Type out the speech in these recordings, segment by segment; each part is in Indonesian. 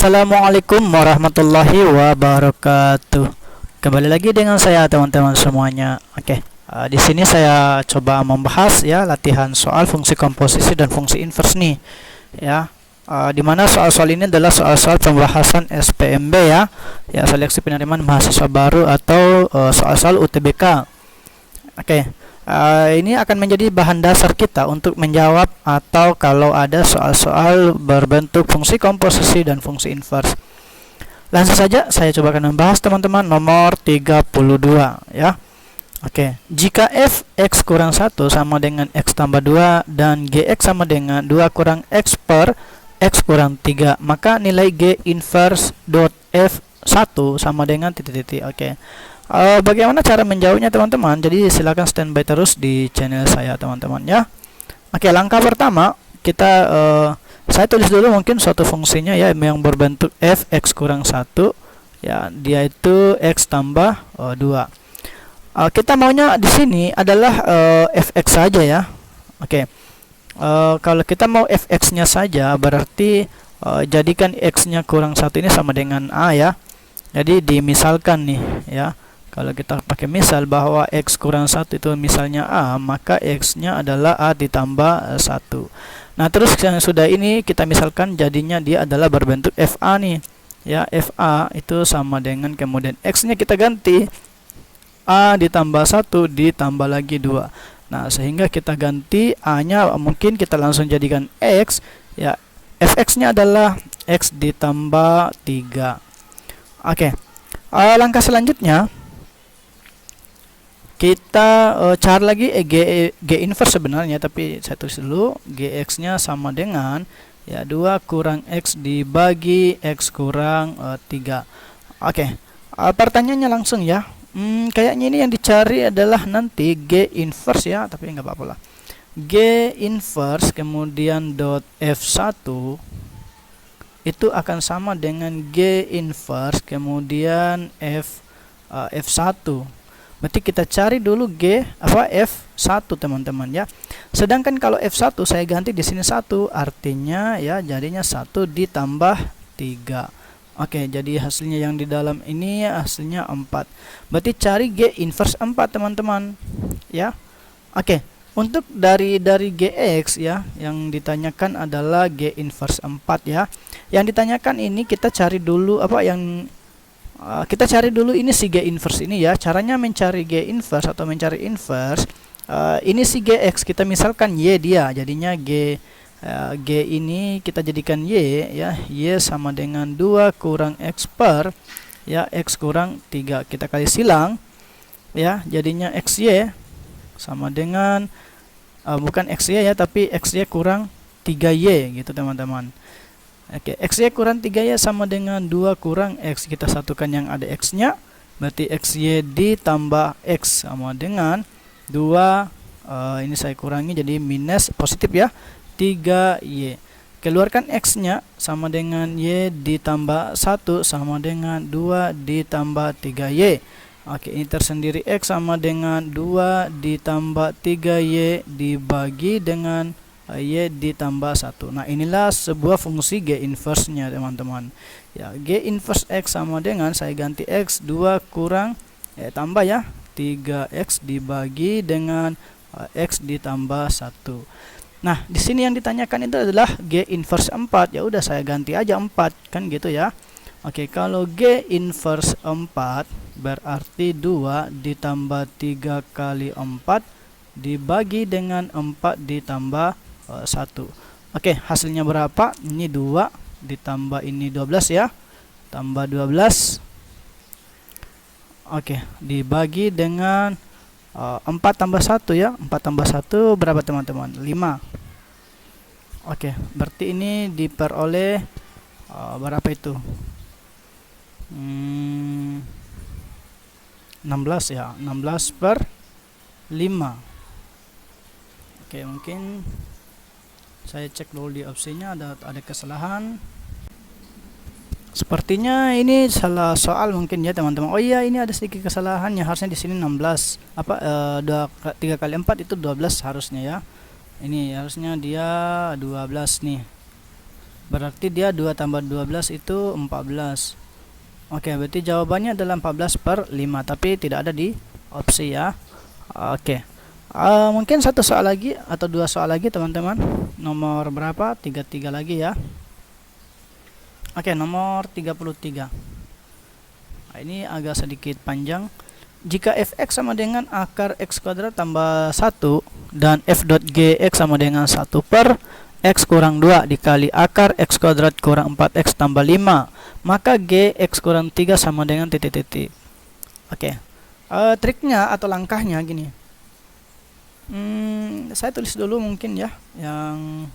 Assalamualaikum warahmatullahi wabarakatuh. Kembali lagi dengan saya teman-teman semuanya. Di sini saya coba membahas ya latihan soal fungsi komposisi dan fungsi inverse nih. Ya, di mana soal-soal ini adalah soal-soal pembahasan SPMB ya. Ya, seleksi penerimaan mahasiswa baru atau soal-soal UTBK. Ini akan menjadi bahan dasar kita untuk menjawab atau kalau ada soal-soal berbentuk fungsi komposisi dan fungsi inverse. Langsung saja saya coba akan membahas teman-teman nomor 32 ya. Jika f x kurang 1 sama dengan x tambah 2 dan gx sama dengan 2 kurang x per x kurang 3, maka nilai g inverse dot f1 sama dengan titik-titik. Bagaimana cara menjawabnya teman-teman? Jadi silakan standby terus di channel saya teman-teman ya. Langkah pertama kita saya tulis dulu mungkin suatu fungsinya ya yang berbentuk f x kurang 1 ya, dia itu x tambah 2. Kita maunya di sini adalah fx saja ya. Kalau kita mau fx-nya saja berarti jadikan x-nya kurang 1 ini sama dengan a ya. Jadi dimisalkan nih ya. Kalau kita pakai misal bahwa x kurang 1 itu misalnya a, maka x-nya adalah a ditambah 1. Nah, terus yang sudah ini kita misalkan jadinya dia adalah berbentuk fa nih. Ya, fa itu sama dengan kemudian x-nya kita ganti a ditambah 1 ditambah lagi 2. Nah, sehingga kita ganti a-nya mungkin kita langsung jadikan x ya. Fx-nya adalah x ditambah 3. Langkah selanjutnya kita cari lagi g inverse sebenarnya, tapi saya tulis dulu gx nya sama dengan ya 2 kurang x dibagi x kurang 3. Pertanyaannya langsung ya. Kayaknya ini yang dicari adalah nanti g inverse ya, tapi nggak apa-apa lah. G inverse kemudian dot f1 itu akan sama dengan g inverse kemudian f1. Berarti kita cari dulu f1 teman-teman ya. Sedangkan kalau f1 saya ganti di sini 1, artinya ya jadinya 1 ditambah 3. Jadi hasilnya yang di dalam ini hasilnya 4. Berarti cari g inverse 4 teman-teman ya. Untuk dari gx ya, yang ditanyakan adalah g inverse 4 ya. Yang ditanyakan ini kita cari dulu kita cari dulu ini si g inverse ini ya. Caranya mencari g inverse atau mencari inverse, ini si gx kita misalkan y dia, jadinya g ini kita jadikan y ya. Y sama dengan 2 kurang x per ya x kurang 3. Kita kali silang ya, jadinya xy sama dengan bukan xy ya, tapi xy kurang 3y gitu teman-teman. Xy kurang 3y sama dengan 2 kurang x. Kita satukan yang ada x-nya, berarti xy ditambah x sama dengan 2, ini saya kurangi jadi minus positif ya, 3y. Keluarkan x-nya sama dengan y ditambah 1 sama dengan 2 ditambah 3y. Ini tersendiri x sama dengan 2 ditambah 3y dibagi dengan y ditambah 1. Nah, inilah sebuah fungsi g inverse nya teman-teman ya. G inverse x sama dengan saya ganti x 2 kurang tambah ya 3x dibagi dengan x ditambah 1. Nah, di sini yang ditanyakan itu adalah g inverse 4. Ya udah saya ganti aja 4 kan gitu ya. Kalau g inverse 4 berarti 2 ditambah 3 kali 4 dibagi dengan 4 ditambah 1. Hasilnya berapa? Ini 2 ditambah ini 12 ya. Tambah 12. Dibagi dengan 4 tambah 1 ya. 4 tambah 1 berapa teman-teman? 5. Berarti ini diperoleh berapa itu? 16 ya. 16 per 5. Mungkin saya cek dulu di opsinya ada kesalahan. Sepertinya ini salah soal mungkin ya teman-teman. Oh iya, ini ada sedikit kesalahannya. Harusnya di sini 16. 3 kali 4 itu 12 harusnya ya. Ini harusnya dia 12 nih. Berarti dia 2 tambah 12 itu 14. Oke, berarti jawabannya adalah 14/5, tapi tidak ada di opsi ya. Oke. Mungkin satu soal lagi atau dua soal lagi teman-teman. Nomor berapa? 33 lagi ya. Oke, nomor 33. Nah, ini agak sedikit panjang. Jika fx sama dengan akar x kuadrat tambah 1 dan f dot gx sama dengan 1 per x kurang 2 dikali akar x kuadrat kurang 4x tambah 5, maka gx kurang 3 sama dengan titik-titik. Oke. Triknya atau langkahnya gini. Saya tulis dulu mungkin ya yang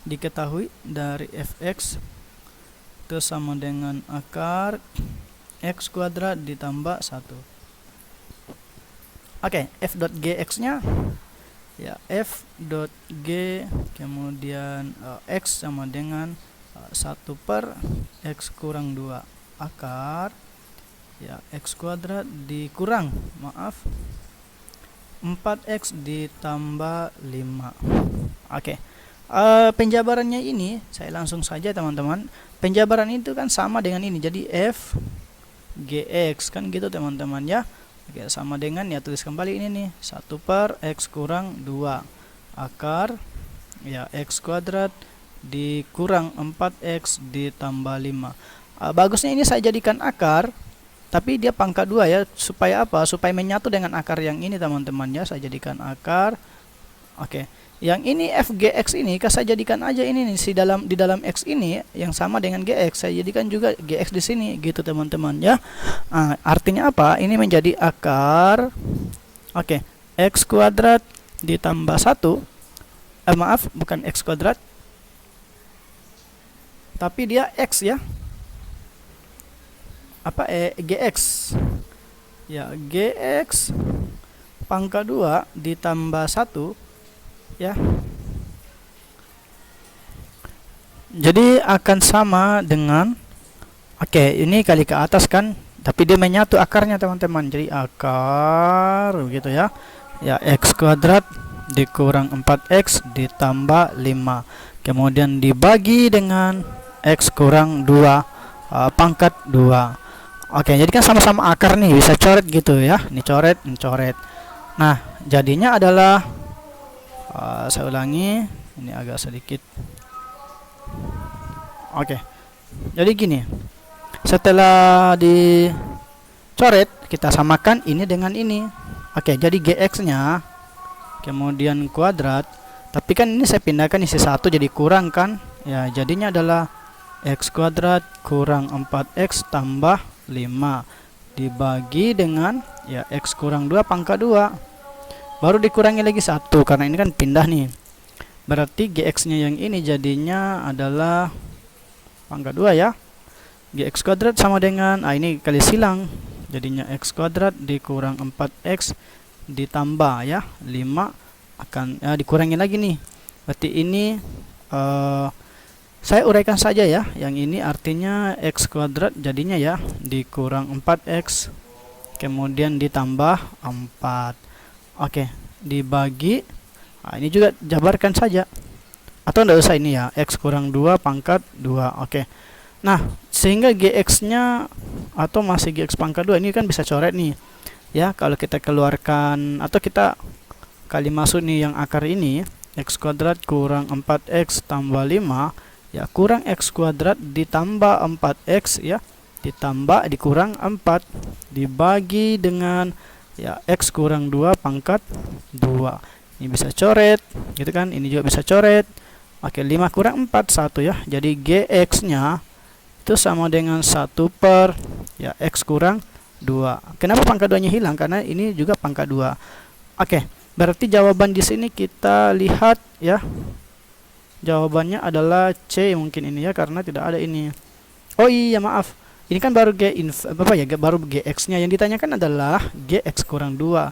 diketahui dari fx itu sama dengan akar x kuadrat ditambah 1. Oke, f dot gx nya ya f dot g kemudian x sama dengan 1 per x kurang 2 akar ya x kuadrat dikurang 4x ditambah 5. Oke. Penjabarannya ini saya langsung saja teman-teman. Penjabaran itu kan sama dengan ini. Jadi f gx kan gitu teman-teman ya. Oke, sama dengan ya tulis kembali ini nih 1 per x kurang 2 akar ya x kuadrat dikurang 4x ditambah 5. Bagusnya ini saya jadikan akar tapi dia pangkat 2 ya, supaya apa? Supaya menyatu dengan akar yang ini teman-teman ya. Saya jadikan akar. Oke. Yang ini fgx ini saya jadikan aja ini nih di dalam x ini yang sama dengan gx, saya jadikan juga gx di sini gitu teman-teman ya. Artinya apa? Ini menjadi akar oke, x kuadrat ditambah 1. Maaf, bukan x kuadrat. Tapi dia x ya. Gx. Ya, gx pangkat 2 ditambah 1 ya. Jadi akan sama dengan ini kali ke atas kan, tapi dia menyatu akarnya teman-teman. Jadi akar begitu ya. Ya x kuadrat dikurang 4x ditambah 5. Kemudian dibagi dengan x kurang 2 pangkat 2. Oke, jadi kan sama-sama akar nih, bisa coret gitu ya. Ini coret, ini coret. Nah, jadinya adalah saya ulangi, ini agak sedikit. Oke. Jadi gini. Setelah dicoret, kita samakan ini dengan ini. Oke, jadi gx-nya kemudian kuadrat, tapi kan ini saya pindahkan isi 1 jadi kurang kan? Ya, jadinya adalah x kuadrat kurang 4x tambah 5 dibagi dengan ya x kurang 2 pangkat 2. Baru dikurangi lagi 1 karena ini kan pindah nih. Berarti gx-nya yang ini jadinya adalah pangkat 2 ya. Gx kuadrat sama dengan ini kali silang. Jadinya x kuadrat dikurang 4x ditambah ya 5 akan dikurangi lagi nih. Berarti ini saya uraikan saja ya. Yang ini artinya x kuadrat jadinya ya dikurang 4x kemudian ditambah 4. Oke, dibagi ini juga jabarkan saja atau enggak usah ini ya, x kurang 2 pangkat 2. Oke. Nah, sehingga gx-nya atau masih gx pangkat 2 ini kan bisa coret nih. Ya, kalau kita keluarkan atau kita kali masuk nih yang akar ini, x kuadrat kurang 4x tambah 5 ya kurang x kuadrat ditambah 4x ya ditambah dikurang 4 dibagi dengan ya x kurang 2 pangkat 2. Ini bisa coret gitu kan, ini juga bisa coret. Oke, 5 kurang 4 1 ya. Jadi gx nya itu sama dengan 1 per ya x kurang 2. Kenapa pangkat 2 nya hilang? Karena ini juga pangkat 2. Oke, berarti jawaban di sini kita lihat ya. Jawabannya adalah C mungkin ini ya, karena tidak ada ini. Oh iya, maaf. Ini kan baru baru gx-nya. Yang ditanyakan adalah gx kurang 2.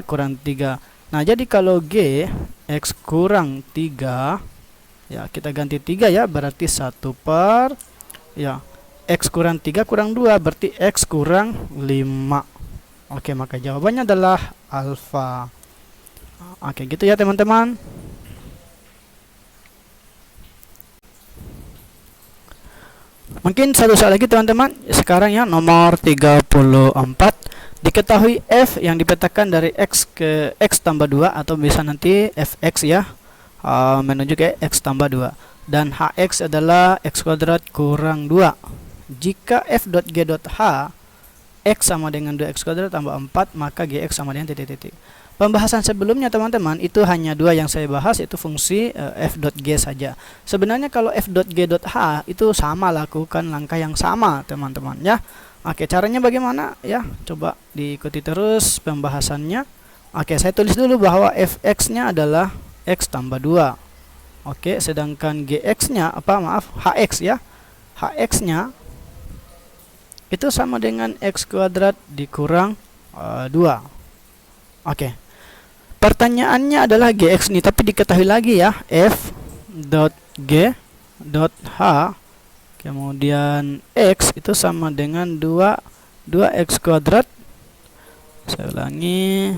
Kurang 3. Nah, jadi kalau gx kurang 3 ya kita ganti 3 ya, berarti 1 per ya x kurang 3 kurang 2 berarti x kurang 5. Oke, maka jawabannya adalah alfa. Oke, gitu ya teman-teman. Mungkin satu soal lagi teman-teman. Sekarang ya nomor 34. Diketahui f yang dipetakan dari x ke x tambah 2 atau bisa nanti fx ya, menuju ke x tambah 2, dan hx adalah x kuadrat kurang 2. Jika f.g.h x sama dengan 2x kuadrat tambah 4, maka gx sama dengan titik-titik. Pembahasan sebelumnya teman-teman itu hanya dua yang saya bahas, itu fungsi f.g saja. Sebenarnya kalau f.g.h itu sama, lakukan langkah yang sama teman-teman ya. Oke, caranya bagaimana ya? Coba diikuti terus pembahasannya. Oke, saya tulis dulu bahwa fx-nya adalah x tambah 2. Oke, sedangkan gx-nya hx ya. Hx-nya itu sama dengan x kuadrat dikurang 2. Oke. Pertanyaannya adalah gx nih, tapi diketahui lagi ya, f.g.h kemudian x itu sama dengan 2x kuadrat. Saya ulangi,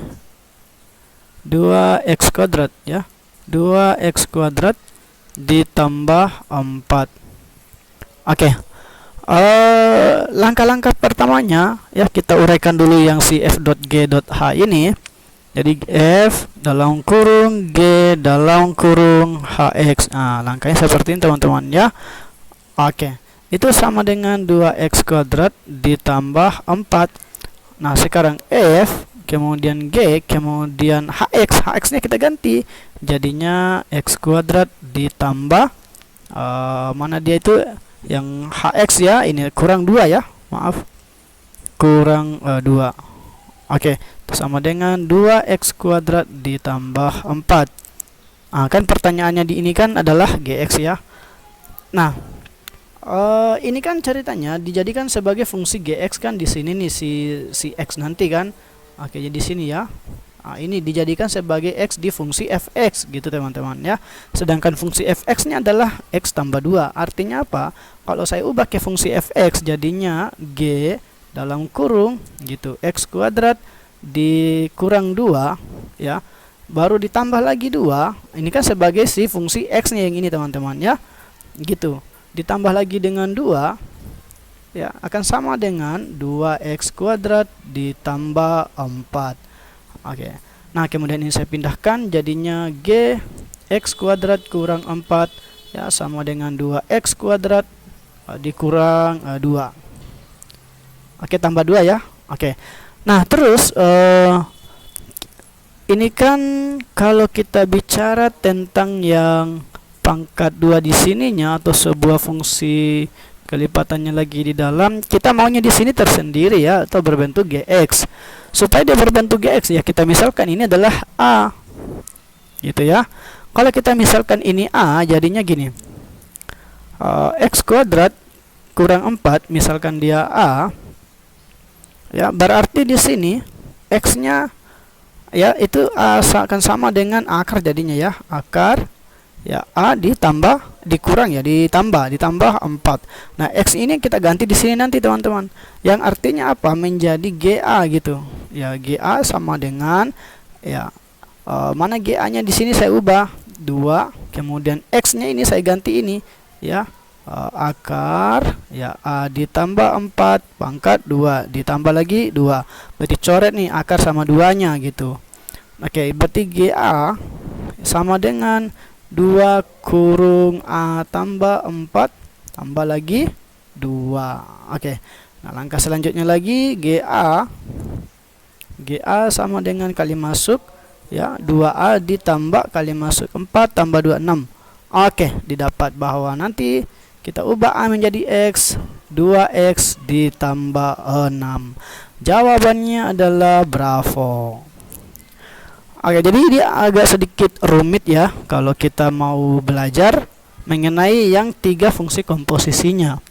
2x kuadrat ya. 2x kuadrat ditambah 4. Oke. Langkah-langkah pertamanya ya, kita uraikan dulu yang si f.g.h ini. Jadi f dalam kurung g dalam kurung hx. Nah, langkahnya seperti ini teman-teman ya. Oke, itu sama dengan 2x kuadrat ditambah 4. Nah, sekarang f kemudian g kemudian hx nya kita ganti, jadinya x kuadrat ditambah mana dia itu yang hx ya, ini kurang 2 ya, maaf, kurang 2. Oke, itu sama dengan 2x kuadrat ditambah 4. Nah, kan pertanyaannya di ini kan adalah gx ya. Nah, ini kan ceritanya dijadikan sebagai fungsi gx kan di sini nih, si x nanti kan. Oke, jadi di sini ya. Nah, ini dijadikan sebagai x di fungsi fx gitu teman-teman ya. Sedangkan fungsi fx-nya adalah x tambah 2. Artinya apa? Kalau saya ubah ke fungsi fx, jadinya g dalam kurung gitu x kuadrat dikurang 2 ya, baru ditambah lagi 2. Ini kan sebagai si fungsi x-nya yang ini teman-teman ya. Gitu. Ditambah lagi dengan 2 ya, akan sama dengan 2x kuadrat ditambah 4. Oke. Nah, kemudian ini saya pindahkan, jadinya g x kuadrat kurang 4 ya sama dengan 2x kuadrat dikurang 2. Oke, tambah 2 ya. Oke. Nah, terus ini kan kalau kita bicara tentang yang pangkat 2 di sininya atau sebuah fungsi kelipatannya lagi di dalam, kita maunya di sini tersendiri ya, atau berbentuk gx. Supaya dia berbentuk gx ya, kita misalkan ini adalah a. Gitu ya. Kalau kita misalkan ini a, jadinya gini. X kuadrat kurang 4, misalkan dia a. Ya, berarti di sini x-nya ya itu akan sama dengan akar jadinya ya, akar ya a ditambah dikurang ya ditambah 4. Nah, x ini kita ganti di sini nanti teman-teman, yang artinya apa? Menjadi ga gitu ya. Ga sama dengan ya mana ga-nya di sini saya ubah 2, kemudian x-nya ini saya ganti ini ya, akar ya a ditambah 4 pangkat 2 ditambah lagi 2, berarti coret nih akar sama 2-nya gitu. Oke, berarti ga sama dengan 2 kurung a tambah 4 tambah lagi 2. Oke. Nah, langkah selanjutnya lagi ga sama dengan kali masuk ya, 2a ditambah kali masuk 4 tambah 2 6. Oke, didapat bahwa nanti kita ubah a menjadi x, 2x ditambah 6. Jawabannya adalah bravo. Oke, jadi dia agak sedikit rumit ya kalau kita mau belajar mengenai yang 3 fungsi komposisinya.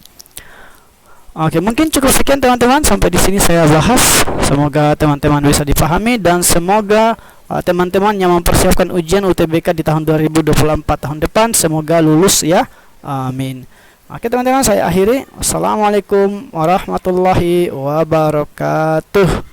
Oke, mungkin cukup sekian teman-teman, sampai di sini saya bahas. Semoga teman-teman bisa dipahami dan semoga teman-teman yang mempersiapkan ujian UTBK di tahun 2024 tahun depan semoga lulus ya. Amin. Oke teman-teman, saya akhiri. Assalamualaikum warahmatullahi wabarakatuh.